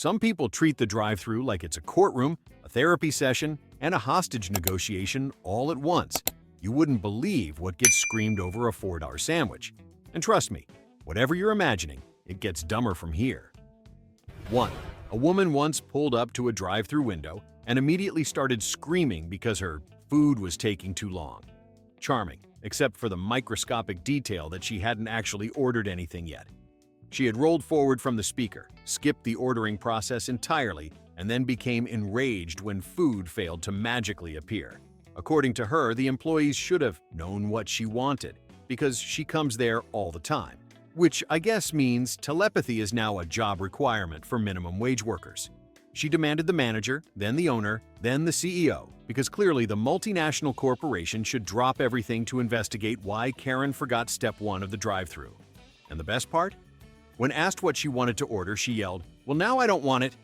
Some people treat the drive-thru like it's a courtroom, a therapy session, and a hostage negotiation all at once. You wouldn't believe what gets screamed over a $4 sandwich. And trust me, whatever you're imagining, it gets dumber from here. 1. A woman once pulled up to a drive-thru window and immediately started screaming because her food was taking too long. Charming, except for the microscopic detail that she hadn't actually ordered anything yet. She had rolled forward from the speaker, skipped the ordering process entirely, and then became enraged when food failed to magically appear. According to her, the employees should have known what she wanted, because she comes there all the time. Which I guess means telepathy is now a job requirement for minimum wage workers. She demanded the manager, then the owner, then the CEO, because clearly the multinational corporation should drop everything to investigate why Karen forgot step 1 of the drive-thru. And the best part? When asked what she wanted to order, she yelled, "Well, now I don't want it."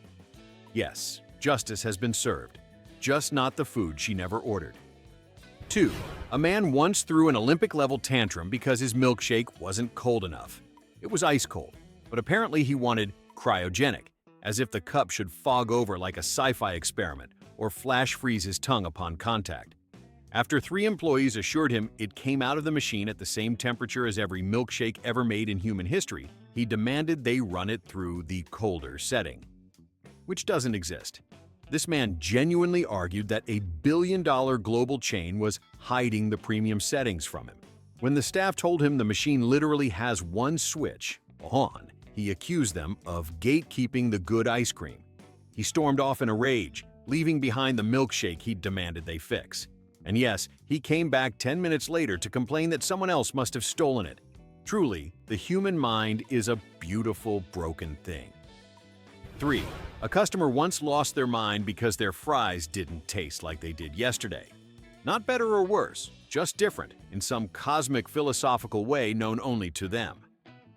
Yes, justice has been served, just not the food she never ordered. 2. A man once threw an Olympic-level tantrum because his milkshake wasn't cold enough. It was ice cold, but apparently he wanted cryogenic, as if the cup should fog over like a sci-fi experiment or flash freeze his tongue upon contact. After 3 employees assured him it came out of the machine at the same temperature as every milkshake ever made in human history, he demanded they run it through the colder setting, which doesn't exist. This man genuinely argued that a billion-dollar global chain was hiding the premium settings from him. When the staff told him the machine literally has one switch, on, he accused them of gatekeeping the good ice cream. He stormed off in a rage, leaving behind the milkshake he demanded they fix. And yes, he came back 10 minutes later to complain that someone else must have stolen it. Truly, the human mind is a beautiful, broken thing. 3. A customer once lost their mind because their fries didn't taste like they did yesterday. Not better or worse, just different, in some cosmic philosophical way known only to them.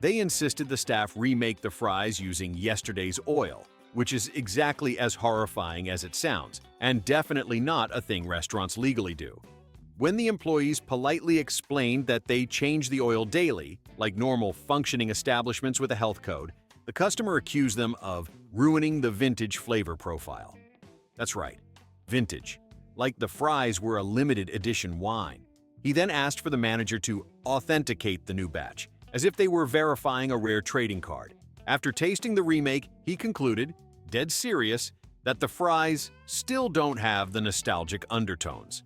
They insisted the staff remake the fries using yesterday's oil, which is exactly as horrifying as it sounds, and definitely not a thing restaurants legally do. When the employees politely explained that they change the oil daily, like normal functioning establishments with a health code, the customer accused them of ruining the vintage flavor profile. That's right, vintage. Like the fries were a limited edition wine. He then asked for the manager to authenticate the new batch, as if they were verifying a rare trading card. After tasting the remake, he concluded, dead serious, that the fries still don't have the nostalgic undertones.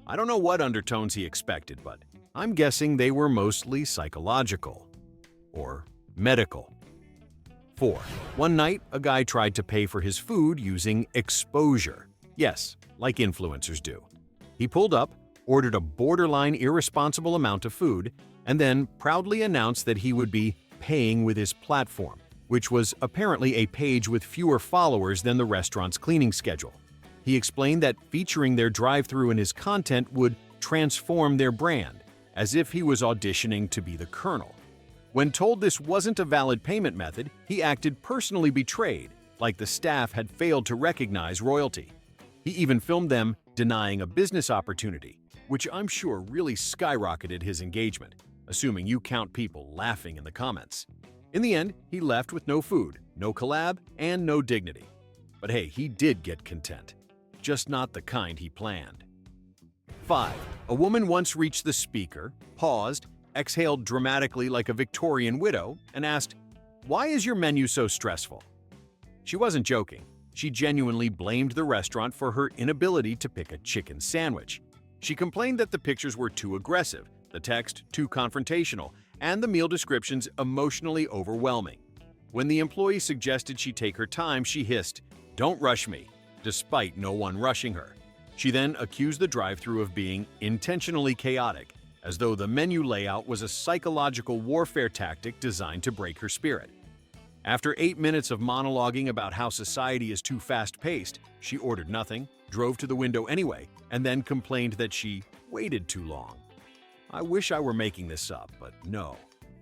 I don't know what undertones he expected, but I'm guessing they were mostly psychological or medical. 4. One night, a guy tried to pay for his food using exposure. Yes, like influencers do. He pulled up, ordered a borderline irresponsible amount of food, and then proudly announced that he would be paying with his platform, which was apparently a page with fewer followers than the restaurant's cleaning schedule. He explained that featuring their drive-thru in his content would transform their brand, as if he was auditioning to be the Colonel. When told this wasn't a valid payment method, he acted personally betrayed, like the staff had failed to recognize royalty. He even filmed them denying a business opportunity, which I'm sure really skyrocketed his engagement, assuming you count people laughing in the comments. In the end, he left with no food, no collab, and no dignity. But hey, he did get content. Just not the kind he planned. 5. A woman once reached the speaker, paused, exhaled dramatically like a Victorian widow, and asked, "Why is your menu so stressful?" She wasn't joking. She genuinely blamed the restaurant for her inability to pick a chicken sandwich. She complained that the pictures were too aggressive, the text too confrontational, and the meal descriptions emotionally overwhelming. When the employee suggested she take her time, she hissed, "Don't rush me," despite no one rushing her. She then accused the drive-thru of being intentionally chaotic, as though the menu layout was a psychological warfare tactic designed to break her spirit. After 8 minutes of monologuing about how society is too fast-paced, she ordered nothing, drove to the window anyway, and then complained that she waited too long. I wish I were making this up, but no.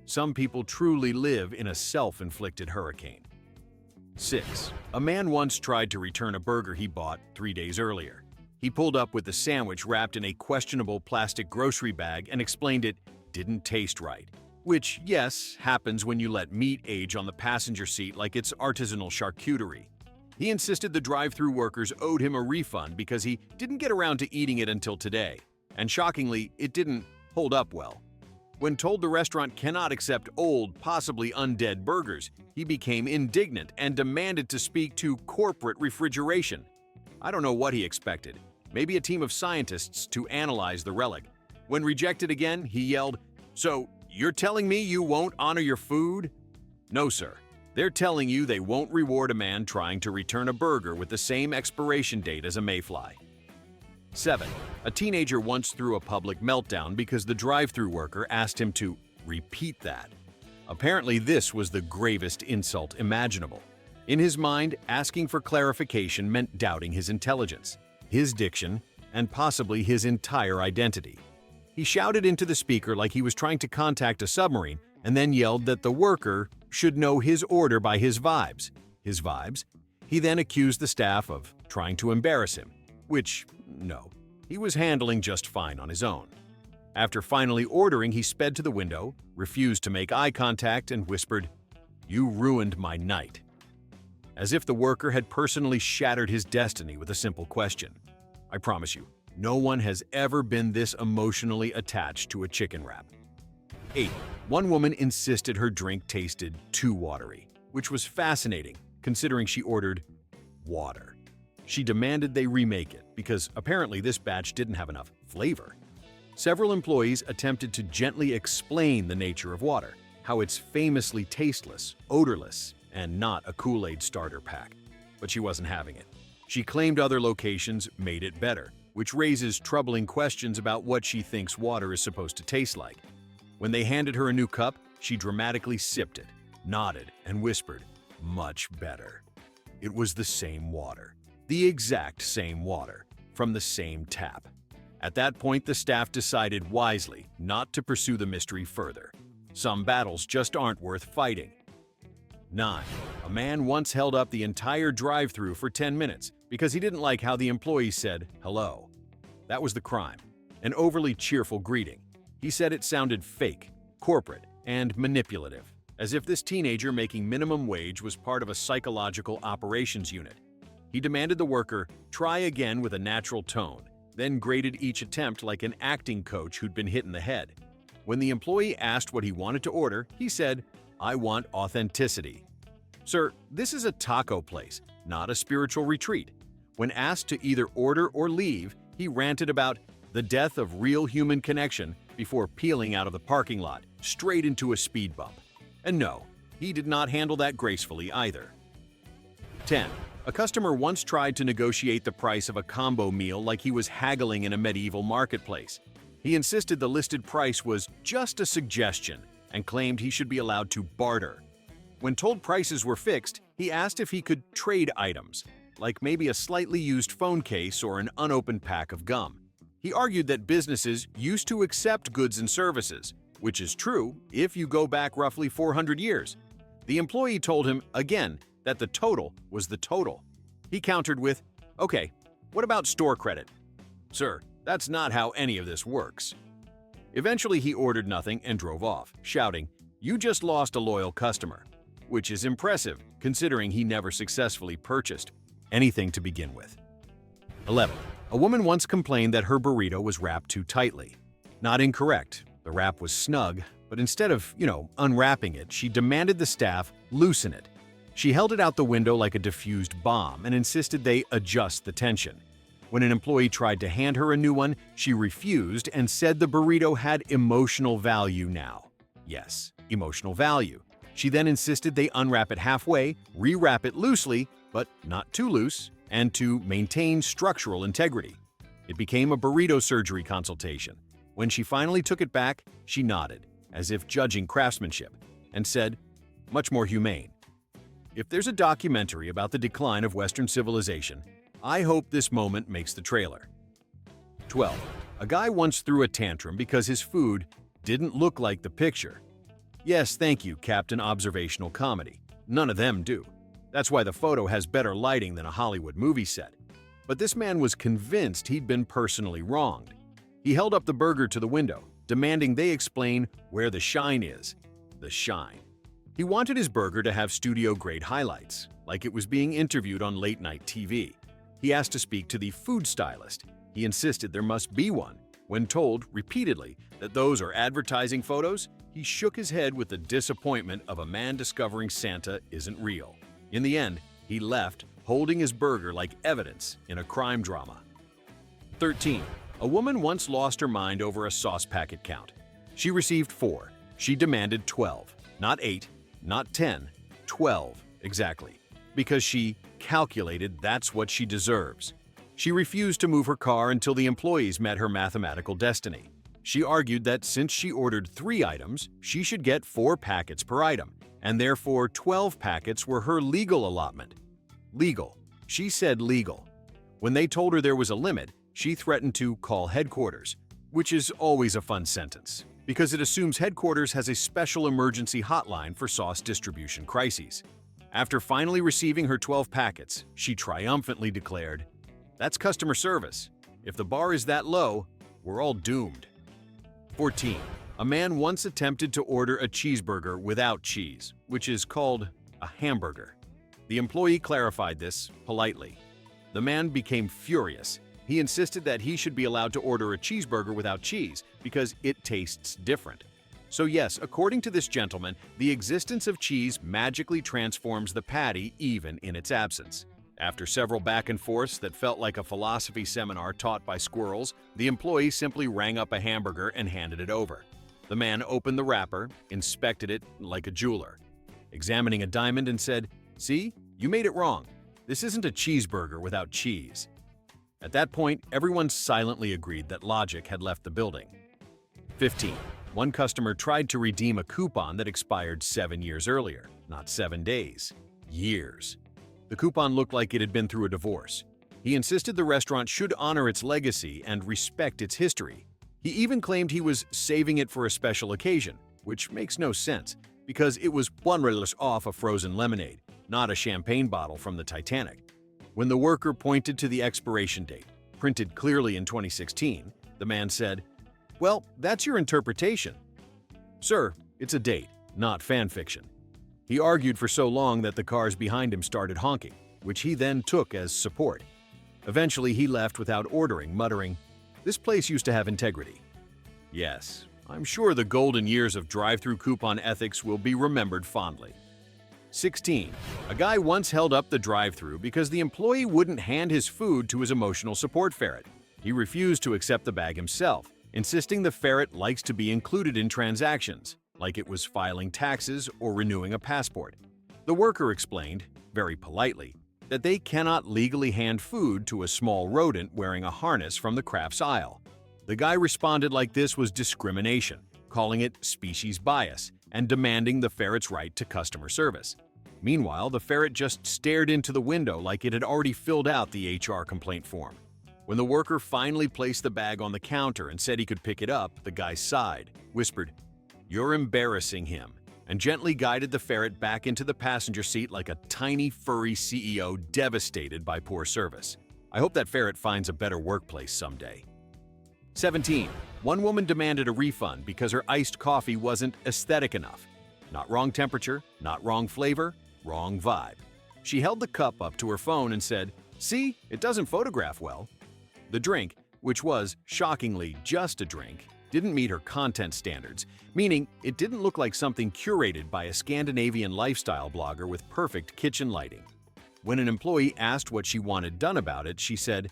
Some people truly live in a self-inflicted hurricane. 6. A man once tried to return a burger he bought 3 days earlier. He pulled up with the sandwich wrapped in a questionable plastic grocery bag and explained it didn't taste right. Which, yes, happens when you let meat age on the passenger seat like it's artisanal charcuterie. He insisted the drive-thru workers owed him a refund because he didn't get around to eating it until today, and shockingly, it didn't hold up well. When told the restaurant cannot accept old, possibly undead burgers, he became indignant and demanded to speak to corporate refrigeration. I don't know what he expected. Maybe a team of scientists to analyze the relic. When rejected again, he yelled, "So, you're telling me you won't honor your food?" No, sir. They're telling you they won't reward a man trying to return a burger with the same expiration date as a mayfly. 7. A teenager once threw a public meltdown because the drive-thru worker asked him to repeat that. Apparently, this was the gravest insult imaginable. In his mind, asking for clarification meant doubting his intelligence, his diction, and possibly his entire identity. He shouted into the speaker like he was trying to contact a submarine and then yelled that the worker should know his order by his vibes. His vibes? He then accused the staff of trying to embarrass him, which, no, he was handling just fine on his own. After finally ordering, he sped to the window, refused to make eye contact, and whispered, "You ruined my night." As if the worker had personally shattered his destiny with a simple question. I promise you, no one has ever been this emotionally attached to a chicken wrap. 8. One woman insisted her drink tasted too watery, which was fascinating considering she ordered water. She demanded they remake it because apparently this batch didn't have enough flavor. Several employees attempted to gently explain the nature of water, how it's famously tasteless, odorless, and not a Kool-Aid starter pack. But she wasn't having it. She claimed other locations made it better, which raises troubling questions about what she thinks water is supposed to taste like. When they handed her a new cup, she dramatically sipped it, nodded, and whispered, "Much better." It was the same water, the exact same water, from the same tap. At that point, the staff decided wisely not to pursue the mystery further. Some battles just aren't worth fighting. 9. A man once held up the entire drive-thru for 10 minutes because he didn't like how the employee said hello. That was the crime, an overly cheerful greeting. He said it sounded fake, corporate, and manipulative, as if this teenager making minimum wage was part of a psychological operations unit. He demanded the worker try again with a natural tone, then graded each attempt like an acting coach who'd been hit in the head. When the employee asked what he wanted to order, he said, "I want authenticity." Sir, this is a taco place, not a spiritual retreat. When asked to either order or leave, he ranted about the death of real human connection before peeling out of the parking lot, straight into a speed bump. And no, he did not handle that gracefully either. 10. A customer once tried to negotiate the price of a combo meal like he was haggling in a medieval marketplace. He insisted the listed price was just a suggestion and claimed he should be allowed to barter. When told prices were fixed, he asked if he could trade items, like maybe a slightly used phone case or an unopened pack of gum. He argued that businesses used to accept goods and services, which is true if you go back roughly 400 years. The employee told him, again, that the total was the total. He countered with, "Okay, what about store credit?" "Sir, that's not how any of this works." Eventually, he ordered nothing and drove off, shouting, "You just lost a loyal customer," which is impressive considering he never successfully purchased anything to begin with. 11. A woman once complained that her burrito was wrapped too tightly. Not incorrect. The wrap was snug, but instead of, unwrapping it, she demanded the staff loosen it. She held it out the window like a diffused bomb and insisted they adjust the tension. When an employee tried to hand her a new one, she refused and said the burrito had emotional value now. Yes, emotional value. She then insisted they unwrap it halfway, rewrap it loosely, but not too loose, and to maintain structural integrity. It became a burrito surgery consultation. When she finally took it back, she nodded, as if judging craftsmanship, and said, "Much more humane." If there's a documentary about the decline of Western civilization, I hope this moment makes the trailer. 12. A guy once threw a tantrum because his food didn't look like the picture. Yes, thank you, Captain Observational Comedy. None of them do. That's why the photo has better lighting than a Hollywood movie set. But this man was convinced he'd been personally wronged. He held up the burger to the window, demanding they explain where the shine is. The shine. He wanted his burger to have studio-grade highlights, like it was being interviewed on late-night TV. He asked to speak to the food stylist. He insisted there must be one. When told repeatedly that those are advertising photos, he shook his head with the disappointment of a man discovering Santa isn't real. In the end, he left, holding his burger like evidence in a crime drama. 13. A woman once lost her mind over a sauce packet count. She received 4. She demanded 12. Not 8, not 10, 12 exactly. Because she calculated that's what she deserves. She refused to move her car until the employees met her mathematical destiny. She argued that since she ordered 3 items, she should get 4 packets per item, and therefore 12 packets were her legal allotment. Legal. She said legal. When they told her there was a limit, she threatened to call headquarters, which is always a fun sentence, because it assumes headquarters has a special emergency hotline for sauce distribution crises. After finally receiving her 12 packets, she triumphantly declared, "That's customer service. If the bar is that low, we're all doomed." 14. A man once attempted to order a cheeseburger without cheese, which is called a hamburger. The employee clarified this politely. The man became furious. He insisted that he should be allowed to order a cheeseburger without cheese because it tastes different. So yes, according to this gentleman, the existence of cheese magically transforms the patty even in its absence. After several back and forths that felt like a philosophy seminar taught by squirrels, the employee simply rang up a hamburger and handed it over. The man opened the wrapper, inspected it like a jeweler, examining a diamond and said, "See, you made it wrong. This isn't a cheeseburger without cheese." At that point, everyone silently agreed that logic had left the building. 15. One customer tried to redeem a coupon that expired 7 years earlier, not 7 days, years. The coupon looked like it had been through a divorce. He insisted the restaurant should honor its legacy and respect its history. He even claimed he was saving it for a special occasion, which makes no sense, because it was $1 off a frozen lemonade, not a champagne bottle from the Titanic. When the worker pointed to the expiration date, printed clearly in 2016, the man said, "Well, that's your interpretation." "Sir, it's a date, not fan fiction." He argued for so long that the cars behind him started honking, which he then took as support. Eventually, he left without ordering, muttering, "This place used to have integrity." Yes, I'm sure the golden years of drive-thru coupon ethics will be remembered fondly. 16. A guy once held up the drive-thru because the employee wouldn't hand his food to his emotional support ferret. He refused to accept the bag himself, insisting the ferret likes to be included in transactions, like it was filing taxes or renewing a passport. The worker explained, very politely, that they cannot legally hand food to a small rodent wearing a harness from the crafts aisle. The guy responded like this was discrimination, calling it species bias, and demanding the ferret's right to customer service. Meanwhile, the ferret just stared into the window like it had already filled out the HR complaint form. When the worker finally placed the bag on the counter and said he could pick it up, the guy sighed, whispered, "You're embarrassing him," and gently guided the ferret back into the passenger seat like a tiny, furry CEO devastated by poor service. I hope that ferret finds a better workplace someday. 17. One woman demanded a refund because her iced coffee wasn't aesthetic enough. Not wrong temperature, not wrong flavor, wrong vibe. She held the cup up to her phone and said, "See, it doesn't photograph well." The drink, which was, shockingly, just a drink, didn't meet her content standards, meaning it didn't look like something curated by a Scandinavian lifestyle blogger with perfect kitchen lighting. When an employee asked what she wanted done about it, she said,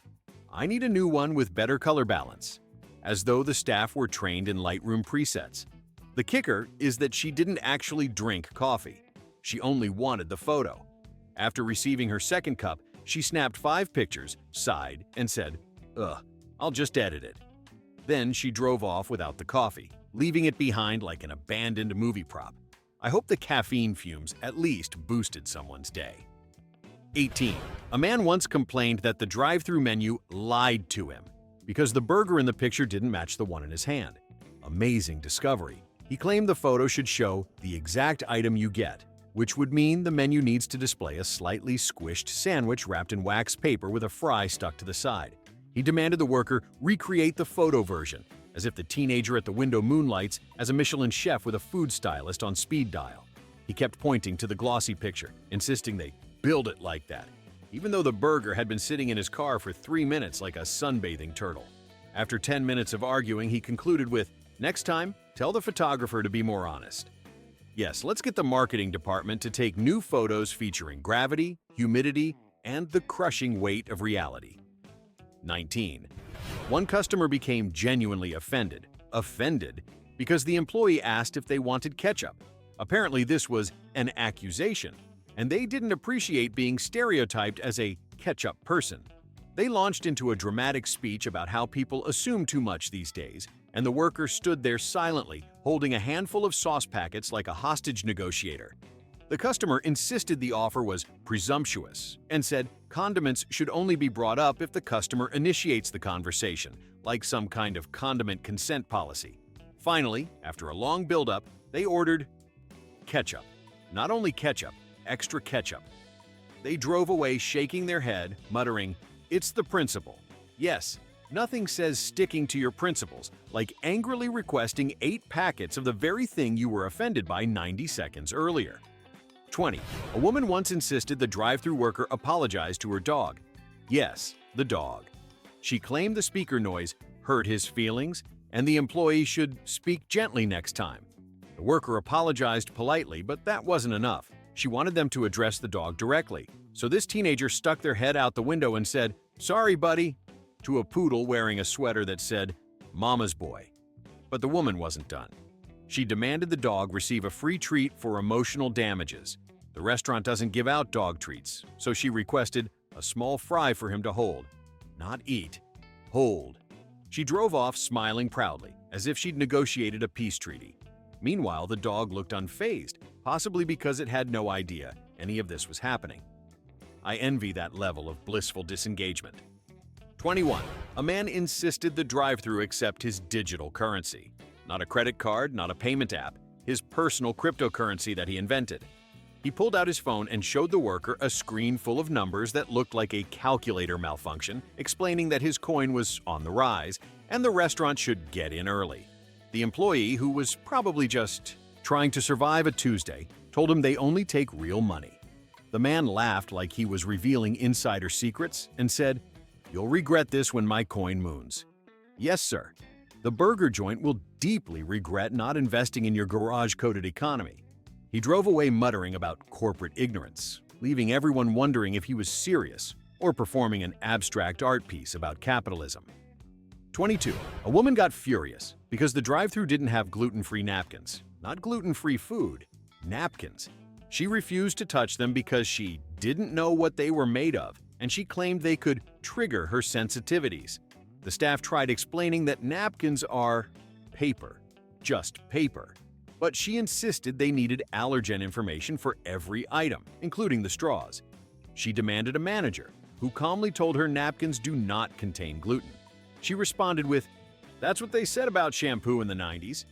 "I need a new one with better color balance," as though the staff were trained in Lightroom presets. The kicker is that she didn't actually drink coffee. She only wanted the photo. After receiving her second cup, she snapped 5 pictures, sighed, and said, "Ugh, I'll just edit it." Then she drove off without the coffee, leaving it behind like an abandoned movie prop. I hope the caffeine fumes at least boosted someone's day. 18. A man once complained that the drive-thru menu lied to him because the burger in the picture didn't match the one in his hand. Amazing discovery. He claimed the photo should show the exact item you get, which would mean the menu needs to display a slightly squished sandwich wrapped in wax paper with a fry stuck to the side. He demanded the worker recreate the photo version, as if the teenager at the window moonlights as a Michelin chef with a food stylist on speed dial. He kept pointing to the glossy picture, insisting they build it like that, even though the burger had been sitting in his car for 3 minutes like a sunbathing turtle. After 10 minutes of arguing, he concluded with, "Next time, tell the photographer to be more honest." Yes, let's get the marketing department to take new photos featuring gravity, humidity, and the crushing weight of reality. 19. One customer became genuinely offended, because the employee asked if they wanted ketchup. Apparently, this was an accusation, and they didn't appreciate being stereotyped as a ketchup person. They launched into a dramatic speech about how people assume too much these days, and the worker stood there silently, holding a handful of sauce packets like a hostage negotiator. The customer insisted the offer was presumptuous and said condiments should only be brought up if the customer initiates the conversation, like some kind of condiment consent policy. Finally, after a long build-up, they ordered ketchup. Not only ketchup, extra ketchup. They drove away shaking their head, muttering, "It's the principle." Yes, nothing says sticking to your principles like angrily requesting 8 packets of the very thing you were offended by 90 seconds earlier. 20. A woman once insisted the drive-thru worker apologize to her dog. Yes, the dog. She claimed the speaker noise hurt his feelings and the employee should speak gently next time. The worker apologized politely, but that wasn't enough. She wanted them to address the dog directly. So this teenager stuck their head out the window and said, "Sorry, buddy," to a poodle wearing a sweater that said, "Mama's boy." But the woman wasn't done. She demanded the dog receive a free treat for emotional damages. The restaurant doesn't give out dog treats, so she requested a small fry for him to hold. Not eat, hold. She drove off smiling proudly, as if she'd negotiated a peace treaty. Meanwhile, the dog looked unfazed, possibly because it had no idea any of this was happening. I envy that level of blissful disengagement. 21. A man insisted the drive-thru accept his digital currency. Not a credit card, not a payment app, his personal cryptocurrency that he invented. He pulled out his phone and showed the worker a screen full of numbers that looked like a calculator malfunction, explaining that his coin was on the rise and the restaurant should get in early. The employee, who was probably just trying to survive a Tuesday, told him they only take real money. The man laughed like he was revealing insider secrets and said, "You'll regret this when my coin moons." Yes, sir. The burger joint will deeply regret not investing in your garage-coded economy. He drove away muttering about corporate ignorance, leaving everyone wondering if he was serious or performing an abstract art piece about capitalism. 22. A woman got furious because the drive-thru didn't have gluten-free napkins. Not gluten-free food, napkins. She refused to touch them because she didn't know what they were made of, and she claimed they could trigger her sensitivities. The staff tried explaining that napkins are paper, just paper. But she insisted they needed allergen information for every item, including the straws. She demanded a manager, who calmly told her napkins do not contain gluten. She responded with, "That's what they said about shampoo in the 90s.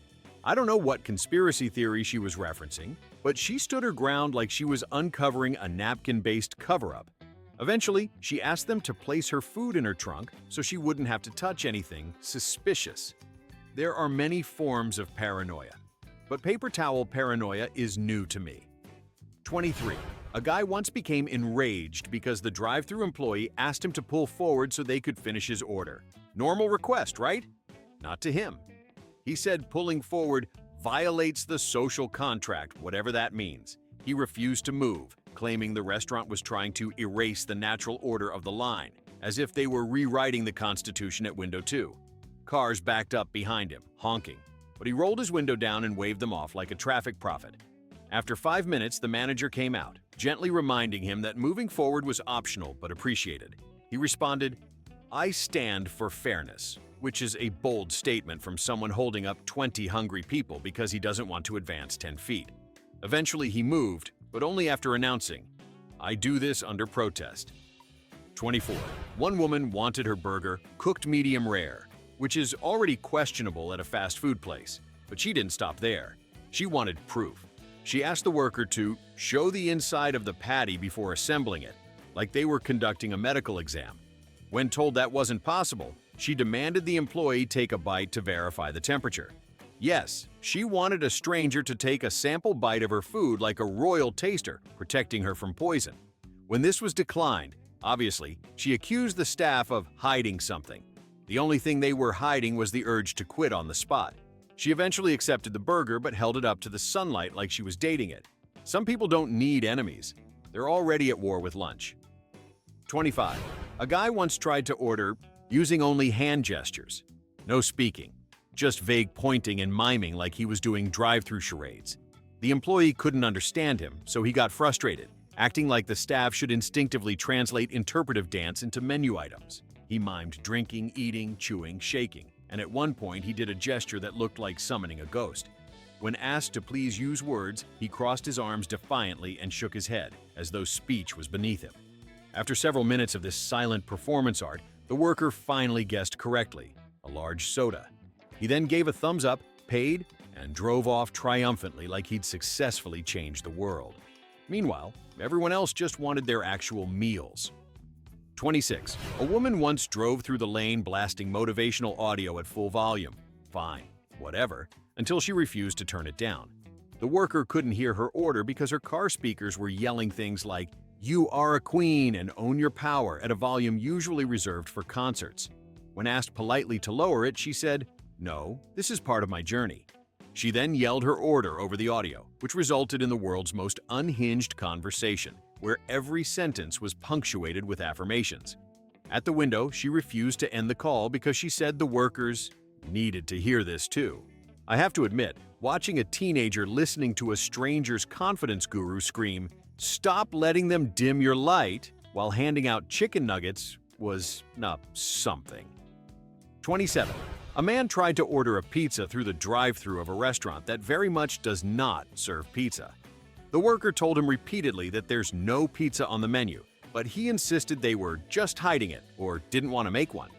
I don't know what conspiracy theory she was referencing, but she stood her ground like she was uncovering a napkin-based cover-up. Eventually, she asked them to place her food in her trunk so she wouldn't have to touch anything suspicious. There are many forms of paranoia, but paper towel paranoia is new to me. 23. A guy once became enraged because the drive-thru employee asked him to pull forward so they could finish his order. Normal request, right? Not to him. He said pulling forward violates the social contract, whatever that means. He refused to move, claiming the restaurant was trying to erase the natural order of the line, as if they were rewriting the Constitution at window 2. Cars backed up behind him, honking, but he rolled his window down and waved them off like a traffic prophet. After 5 minutes, the manager came out, gently reminding him that moving forward was optional but appreciated. He responded, "I stand for fairness," which is a bold statement from someone holding up 20 hungry people because he doesn't want to advance 10 feet. Eventually, he moved, but only after announcing, "I do this under protest." 24. One woman wanted her burger cooked medium rare, which is already questionable at a fast food place, but she didn't stop there. She wanted proof. She asked the worker to show the inside of the patty before assembling it, like they were conducting a medical exam. When told that wasn't possible, she demanded the employee take a bite to verify the temperature. Yes, she wanted a stranger to take a sample bite of her food like a royal taster, protecting her from poison. When this was declined, obviously, she accused the staff of hiding something. The only thing they were hiding was the urge to quit on the spot. She eventually accepted the burger but held it up to the sunlight like she was dating it. Some people don't need enemies. They're already at war with lunch. 25. A guy once tried to order using only hand gestures. No speaking, just vague pointing and miming like he was doing drive-thru charades. The employee couldn't understand him, so he got frustrated, acting like the staff should instinctively translate interpretive dance into menu items. He mimed drinking, eating, chewing, shaking, and at one point he did a gesture that looked like summoning a ghost. When asked to please use words, he crossed his arms defiantly and shook his head, as though speech was beneath him. After several minutes of this silent performance art, the worker finally guessed correctly, a large soda. He then gave a thumbs up, paid, and drove off triumphantly like he'd successfully changed the world. Meanwhile, everyone else just wanted their actual meals. 26. A woman once drove through the lane blasting motivational audio at full volume. Fine, whatever, until she refused to turn it down. The worker couldn't hear her order because her car speakers were yelling things like, "You are a queen and own your power," at a volume usually reserved for concerts. When asked politely to lower it, she said, "No, this is part of my journey." She then yelled her order over the audio, which resulted in the world's most unhinged conversation, where every sentence was punctuated with affirmations. At the window, she refused to end the call because she said the workers needed to hear this too. I have to admit, watching a teenager listening to a stranger's confidence guru scream, "Stop letting them dim your light," while handing out chicken nuggets was something. 27. A man tried to order a pizza through the drive-thru of a restaurant that very much does not serve pizza. The worker told him repeatedly that there's no pizza on the menu, but he insisted they were just hiding it or didn't want to make one.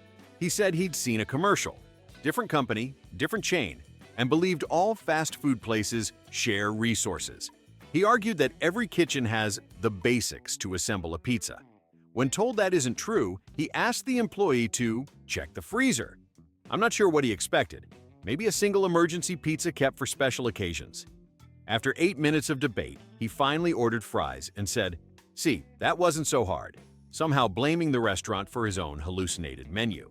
He said he'd seen a commercial, different company, different chain, and believed all fast food places share resources. He argued that every kitchen has the basics to assemble a pizza. When told that isn't true, he asked the employee to check the freezer. I'm not sure what he expected. Maybe a single emergency pizza kept for special occasions. After 8 minutes of debate, he finally ordered fries and said, "See, that wasn't so hard," somehow blaming the restaurant for his own hallucinated menu.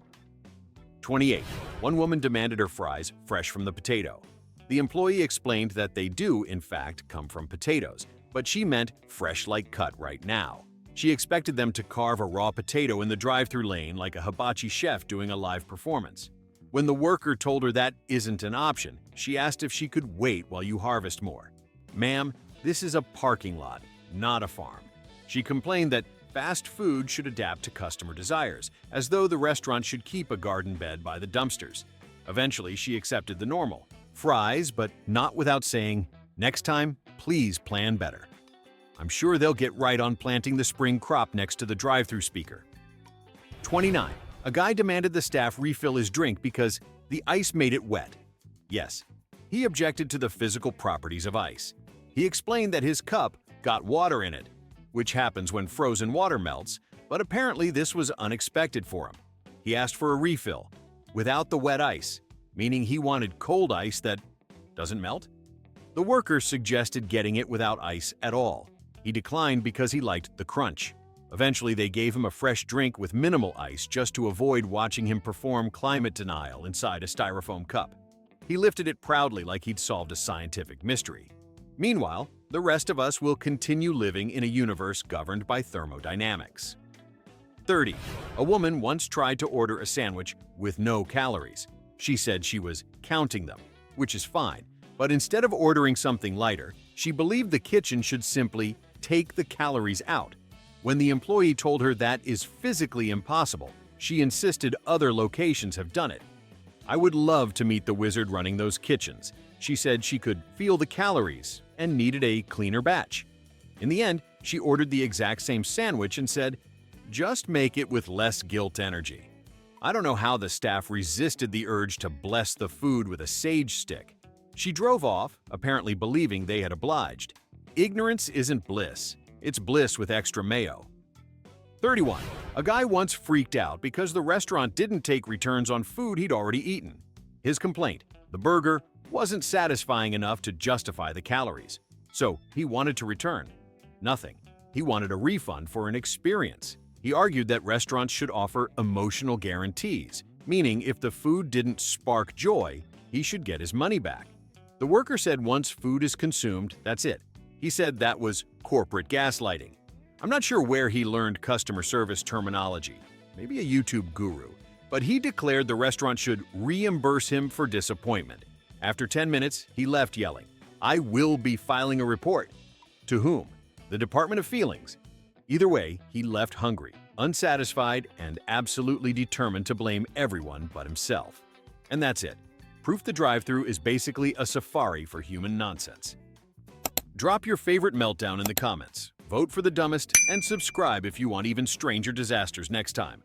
28. One woman demanded her fries fresh from the potato. The employee explained that they do, in fact, come from potatoes, but she meant fresh like cut right now. She expected them to carve a raw potato in the drive-thru lane like a hibachi chef doing a live performance. When the worker told her that isn't an option, she asked if she could wait while you harvest more. "Ma'am, this is a parking lot, not a farm." She complained that fast food should adapt to customer desires, as though the restaurant should keep a garden bed by the dumpsters. Eventually, she accepted the normal fries, but not without saying, "Next time, please plan better." I'm sure they'll get right on planting the spring crop next to the drive-thru speaker. 29. A guy demanded the staff refill his drink because the ice made it wet. Yes, he objected to the physical properties of ice. He explained that his cup got water in it, which happens when frozen water melts, but apparently this was unexpected for him. He asked for a refill without the wet ice, meaning he wanted cold ice that doesn't melt. The worker suggested getting it without ice at all. He declined because he liked the crunch. Eventually, they gave him a fresh drink with minimal ice just to avoid watching him perform climate denial inside a styrofoam cup. He lifted it proudly like he'd solved a scientific mystery. Meanwhile, the rest of us will continue living in a universe governed by thermodynamics. 30. A woman once tried to order a sandwich with no calories. She said she was counting them, which is fine, but instead of ordering something lighter, she believed the kitchen should simply take the calories out. When the employee told her that is physically impossible, she insisted other locations have done it. "I would love to meet the wizard running those kitchens." She said she could feel the calories and needed a cleaner batch. In the end, she ordered the exact same sandwich and said, "Just make it with less guilt energy." I don't know how the staff resisted the urge to bless the food with a sage stick. She drove off, apparently believing they had obliged. Ignorance isn't bliss. It's bliss with extra mayo. 31. A guy once freaked out because the restaurant didn't take returns on food he'd already eaten. His complaint: the burger wasn't satisfying enough to justify the calories. So he wanted to return. Nothing. He wanted a refund for an experience. He argued that restaurants should offer emotional guarantees, meaning if the food didn't spark joy, he should get his money back. The worker said once food is consumed, that's it. He said that was corporate gaslighting. I'm not sure where he learned customer service terminology, maybe a YouTube guru, but he declared the restaurant should reimburse him for disappointment. After 10 minutes, he left yelling, "I will be filing a report." To whom? The Department of Feelings. Either way, he left hungry, unsatisfied, and absolutely determined to blame everyone but himself. And that's it. Proof the Drive-Thru is basically a safari for human nonsense. Drop your favorite meltdown in the comments, vote for the dumbest, and subscribe if you want even stranger disasters next time.